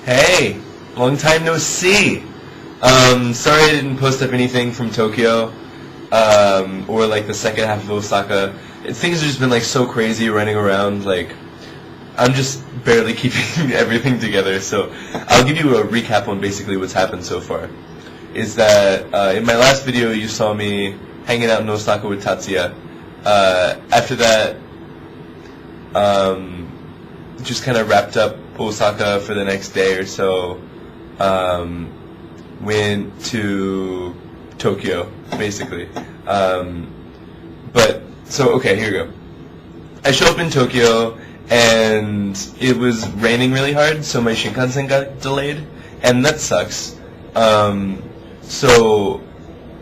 Hey, long time no see. Sorry I didn't post up anything from Tokyo, or like the second half of Osaka. Things have just been like so crazy running around. Like I'm just barely keeping everything together. So I'll give you a recap on basically what's happened so far. Is that in my last video you saw me hanging out in Osaka with Tatsuya. After that, just kind of wrapped up Osaka for the next day or so. Went to Tokyo, basically. Okay, here we go. I show up in Tokyo, and it was raining really hard, so my Shinkansen got delayed, and that sucks. So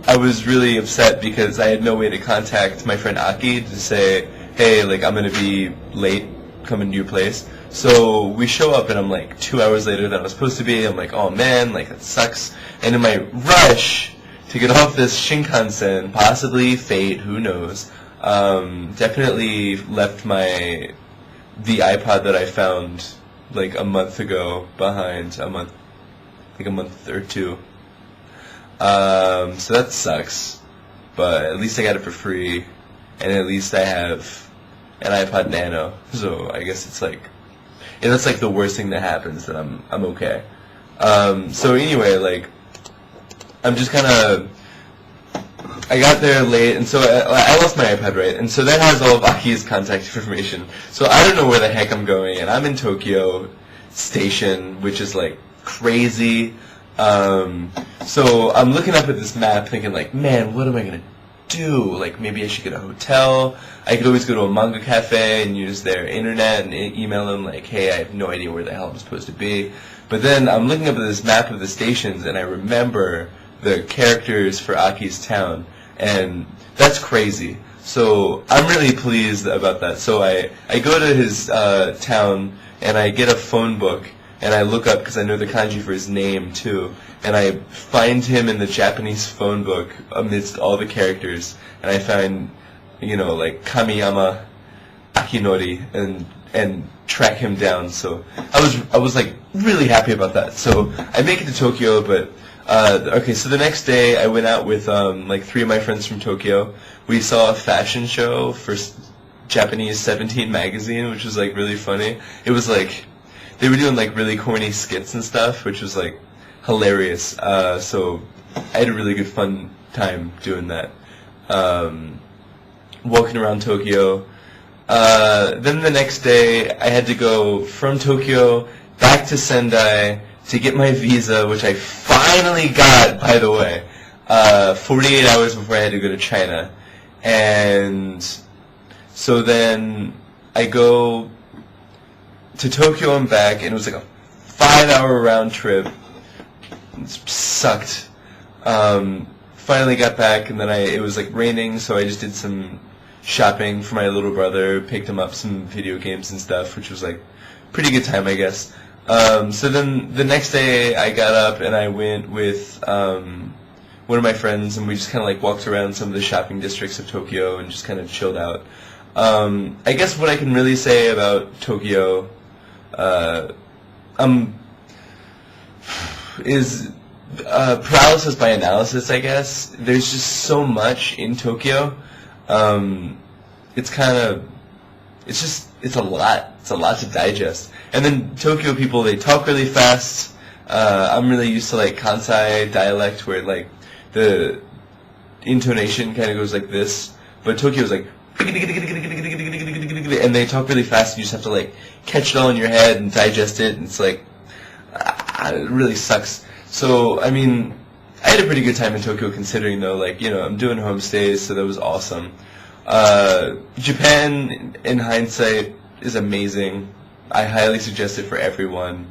I was really upset because I had no way to contact my friend Aki to say, hey, like, I'm gonna be late coming to your place. So we show up, and I'm like 2 hours later than I was supposed to be. I'm like, oh man, like, that sucks. And in my rush to get off this Shinkansen, possibly fate, who knows, definitely left the iPod that I found like a month ago behind, like a month or two. So that sucks, but at least I got it for free, and at least I have an iPod Nano, so I guess it's like, and that's like the worst thing that happens, that I'm okay. So anyway, like, I'm just kind of, I got there late, and so I lost my iPad, right? And so that has all of Aki's contact information. So I don't know where the heck I'm going, and I'm in Tokyo Station, which is like crazy. So I'm looking up at this map thinking like, man, what am I going to do? Like, maybe I should get a hotel. I could always go to a manga cafe and use their internet and email them like, hey, I have no idea where the hell I'm supposed to be. But then I'm looking up at this map of the stations, and I remember the characters for Aki's town, and that's crazy. So I'm really pleased about that. So I go to his town, and I get a phone book, and I look up, because I know the kanji for his name too, and I find him in the Japanese phone book amidst all the characters, and I find, like Kamiyama Akinori, and track him down. So I was like really happy about that. So I make it to Tokyo, but okay, so the next day I went out with like 3 of my friends from Tokyo. We saw a fashion show for Japanese 17 magazine, which was like really funny. It was like they were doing like really corny skits and stuff, which was like hilarious. So I had a really good fun time doing that. Walking around Tokyo. Then the next day I had to go from Tokyo back to Sendai to get my visa, which I finally got, by the way, 48 hours before I had to go to China. And so then I go to Tokyo and back, and it was like a 5-hour round trip. It sucked. Finally got back, and then it was like raining, so I just did some shopping for my little brother, picked him up some video games and stuff, which was like pretty good time, I guess. So then the next day I got up and I went with one of my friends, and we just kind of like walked around some of the shopping districts of Tokyo and just kind of chilled out. I guess what I can really say about Tokyo is paralysis by analysis, I guess. There's just so much in Tokyo. It's a lot. It's a lot to digest. And then Tokyo people, they talk really fast. I'm really used to like Kansai dialect, where like the intonation kind of goes like this, but Tokyo's like, and they talk really fast, and you just have to like catch it all in your head and digest it, and it's like, it really sucks. So, I mean, I had a pretty good time in Tokyo, considering though, like, I'm doing homestays, so that was awesome. Japan, in hindsight, is amazing. I highly suggest it for everyone.